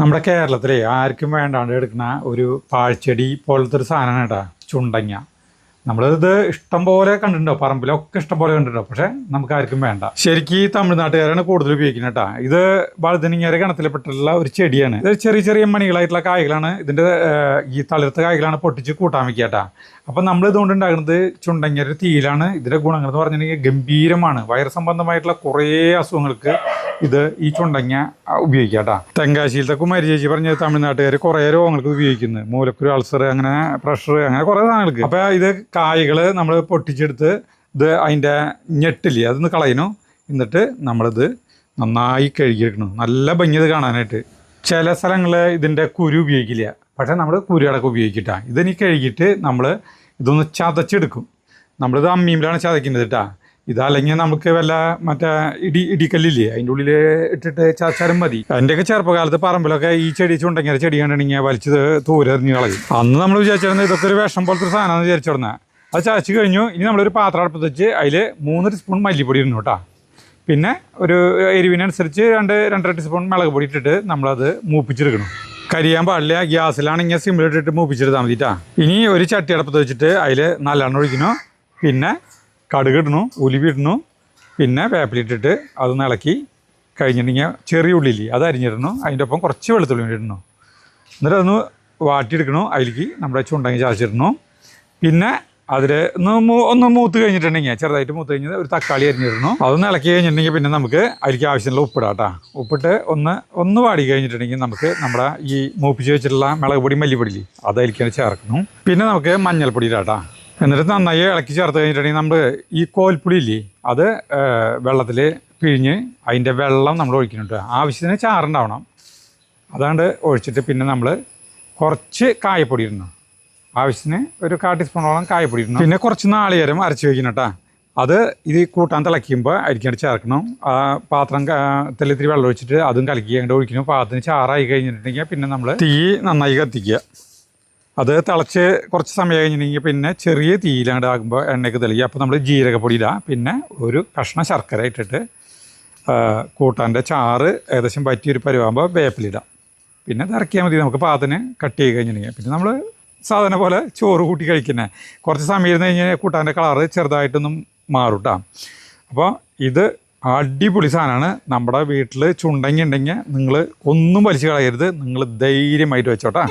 നമ്മുടെ കേരളത്തിലെ ആർക്കും വേണ്ടാണ്ട് എടുക്കുന്ന ഒരു പാഴ്ചെടി പോലത്തെ ഒരു സാധനമാണ് കേട്ടോ ചുണ്ടങ്ങ. നമ്മളിത് ഇഷ്ടം പോലെ കണ്ടിട്ടുണ്ടോ, പറമ്പിലൊക്കെ ഇഷ്ടം പോലെ കണ്ടിട്ടുണ്ടോ, പക്ഷെ നമുക്ക് ആർക്കും വേണ്ട. ശരിക്കും ഈ തമിഴ്നാട്ടുകാരാണ് കൂടുതൽ ഉപയോഗിക്കുന്നത് കേട്ടോ. ഇത് വഴുതനങ്ങയുടെ ഗണത്തിൽപ്പെട്ടുള്ള ഒരു ചെടിയാണ്. ഇത് ചെറിയ ചെറിയ മണികളായിട്ടുള്ള കായ്കളാണ്. ഇതിൻ്റെ ഈ തളിർത്ത കായ്കളാണ് പൊട്ടിച്ച് കൂട്ടാൻ വയ്ക്കുക കേട്ടോ. അപ്പം നമ്മൾ ഇതുകൊണ്ട് ഉണ്ടാകുന്നത് ചുണ്ടങ്ങയുടെ തീയിലാണ്. ഇതിൻ്റെ ഗുണങ്ങൾ എന്ന് പറഞ്ഞിട്ടുണ്ടെങ്കിൽ ഗംഭീരമാണ്. വയറ് സംബന്ധമായിട്ടുള്ള കുറേ അസുഖങ്ങൾക്ക് ഇത് ഈ ചുണ്ടങ്ങ ഉപയോഗിക്കുക കേട്ടോ. തെങ്കാശിയിലത്തെ കുമാരി ചേച്ചി പറഞ്ഞ തമിഴ്നാട്ടുകാർ കുറേ രോഗങ്ങൾക്ക് ഉപയോഗിക്കുന്നത്, മൂലക്കുരു, അൾസർ, അങ്ങനെ പ്രഷർ, അങ്ങനെ കുറേ സാധനങ്ങൾക്ക്. അപ്പോൾ ഇത് കായ്കൾ നമ്മൾ പൊട്ടിച്ചെടുത്ത് ഇത് അതിൻ്റെ ഞെട്ടില്ലേ അതൊന്ന് കളയണു. എന്നിട്ട് നമ്മളിത് നന്നായി കഴുകിയെടുക്കണം. നല്ല ഭംഗി ഇത് കാണാനായിട്ട്. ചില സ്ഥലങ്ങളിൽ ഇതിൻ്റെ കുരു ഉപയോഗിക്കില്ല, പക്ഷേ നമ്മൾ കുരുടക്കം ഉപയോഗിക്കട്ടാ. ഇതിനി കഴുകിയിട്ട് നമ്മൾ ഇതൊന്ന് ചതച്ചെടുക്കും. നമ്മളിത് അമ്മീമിലാണ് ചതയ്ക്കുന്നത് കേട്ടാ. ഇതല്ലെങ്കിൽ നമുക്ക് വല്ല മറ്റേ ഇടിക്കല്ലില്ലേ അതിൻ്റെ ഉള്ളിൽ ഇട്ടിട്ട് ചതച്ചാലും മതി. എൻ്റെയൊക്കെ ചെറുപ്പകാലത്ത് പറമ്പിലൊക്കെ ഈ ചെടി ചുണ്ടങ്ങ ചെടി കണ്ടിട്ടുണ്ടെങ്കിൽ വലിച്ചത് തൂരെറിഞ്ഞ് കളയും. അന്ന് നമ്മൾ വിചാരിച്ചിരുന്നത് ഇതൊക്കെ ഒരു വിഷം പോലത്തെ ഒരു സാധനമാണെന്ന് വിചാരിച്ചിരുന്നത്. അത് ചതച്ച് കഴിഞ്ഞു. ഇനി നമ്മളൊരു പാത്രം അടുപ്പത്ത് വെച്ച് അതിൽ 3 ടീസ്പൂൺ മല്ലിപ്പൊടി ഇടുന്നു കേട്ടോ. പിന്നെ ഒരു എരിവിനനുസരിച്ച് 2-2.5 ടീസ്പൂൺ മുളക് പൊടി ഇട്ടിട്ട് നമ്മളത് മൂപ്പിച്ചെടുക്കണം. കരിയാൻ പാടില്ല. ഗ്യാസിലാണെങ്കിൽ സിമ്മിലിട്ടിട്ട് മൂപ്പിച്ചെടുത്താൽ മതി കേട്ടോ. ഇനി ഒരു ചട്ടി അടുപ്പത്ത് വെച്ചിട്ട് അതിൽ നല്ലെണ്ണ ഒഴിക്കണം. പിന്നെ കടുക് ഇടണു, ഉലുവ ഇടണു, പിന്നെ വേപ്പിലിട്ടിട്ട് അതൊന്ന് ഇളക്കി കഴിഞ്ഞിട്ടുണ്ടെങ്കിൽ ചെറിയ ഉള്ളില്ലേ അത് അരിഞ്ഞിടണു. അതിൻ്റെ ഒപ്പം കുറച്ച് വെളുത്തുള്ളി ഇടണു. എന്നിട്ട് അതൊന്ന് വാട്ടിയെടുക്കണു. അതിലേക്ക് നമ്മുടെ ചുണ്ടങ്ങ ചതച്ചിടണു. പിന്നെ അതിൽ ഒന്ന് മൂത്ത് കഴിഞ്ഞിട്ടുണ്ടെങ്കിൽ ചെറുതായിട്ട് മൂത്ത് കഴിഞ്ഞാൽ ഒരു തക്കാളി അരിഞ്ഞിടണു. അതൊന്ന് ഇളക്കി കഴിഞ്ഞിട്ടുണ്ടെങ്കിൽ പിന്നെ നമുക്ക് അതിലേക്ക് ആവശ്യമുള്ള ഉപ്പിടാം കേട്ടോ. ഉപ്പിട്ട് ഒന്ന് വാടി കഴിഞ്ഞിട്ടുണ്ടെങ്കിൽ നമുക്ക് നമ്മുടെ ഈ മൂപ്പിച്ച് വെച്ചിട്ടുള്ള മുളക് പൊടി മല്ലിപ്പൊടി അത് അതിലേക്കാണ് ചേർക്കണം. പിന്നെ നമുക്ക് മഞ്ഞൾപ്പൊടി ഇടാം കേട്ടോ. എന്നിട്ട് നന്നായി ഇളക്കി ചേർത്ത് കഴിഞ്ഞിട്ടുണ്ടെങ്കിൽ നമ്മൾ ഈ കോൽപ്പൊടി ഇല്ലേ അത് വെള്ളത്തിൽ പിഴിഞ്ഞ് അതിൻ്റെ വെള്ളം നമ്മൾ ഒഴിക്കുന്നുണ്ട്. ആവശ്യത്തിന് ചാറുണ്ടാവണം. അതാണ്ട് ഒഴിച്ചിട്ട് പിന്നെ നമ്മൾ കുറച്ച് കായപ്പൊടി ഇടണം. ആവശ്യത്തിന് ഒരു 1/4 ടീസ്പൂണോളം കായപ്പൊടി ഇടണം. പിന്നെ കുറച്ച് നാളികേരം അരച്ച് വയ്ക്കണം കേട്ടോ. അത് ഇത് കൂട്ടാൻ തിളയ്ക്കുമ്പോൾ അരിക്കാണ്ട് ചേർക്കണം. ആ പാത്രം ഇത്തിരി വെള്ളം ഒഴിച്ചിട്ട് അതും കലക്കി അങ്ങോട്ട് ഒഴിക്കണം. പാത്രത്തിന് ചാറായി കഴിഞ്ഞിട്ടുണ്ടെങ്കിൽ പിന്നെ നമ്മൾ തീ നന്നായി കത്തിക്കുക. അത് തിളച്ച് കുറച്ച് സമയം കഴിഞ്ഞിട്ടുണ്ടെങ്കിൽ പിന്നെ ചെറിയ തീയിലാണ്ട് ആകുമ്പോൾ എണ്ണയ്ക്ക് തെളിയുക. അപ്പോൾ നമ്മൾ ജീരകപ്പൊടി ഇടുക. പിന്നെ ഒരു കഷ്ണം ശർക്കര ഇട്ടിട്ട് കൂട്ടാൻ്റെ ചാറ് ഏകദേശം പറ്റിയൊരു പരുവാകുമ്പോൾ വേപ്പിലിടാം. പിന്നെ ഇത് ഇറക്കിയാൽ മതി. നമുക്ക് പാത്തിന് കട്ട് ചെയ്ത് കഴിഞ്ഞിട്ടുണ്ടെങ്കിൽ പിന്നെ നമ്മൾ സാധാരണ പോലെ ചോറ് കൂട്ടി കഴിക്കുന്നത്. കുറച്ച് സമയം ഇരുന്ന് കഴിഞ്ഞാൽ കൂട്ടാൻ്റെ കളറ് ചെറുതായിട്ടൊന്നും മാറും കേട്ടോ. അപ്പോൾ ഇത് അടിപൊളി സാധനമാണ്. നമ്മുടെ വീട്ടിൽ ചുണ്ടങ്ങി ഉണ്ടെങ്കിൽ നിങ്ങൾ ഒന്നും വലിച്ചു കളയരുത്. നിങ്ങൾ ധൈര്യമായിട്ട് വെച്ചോട്ടാ.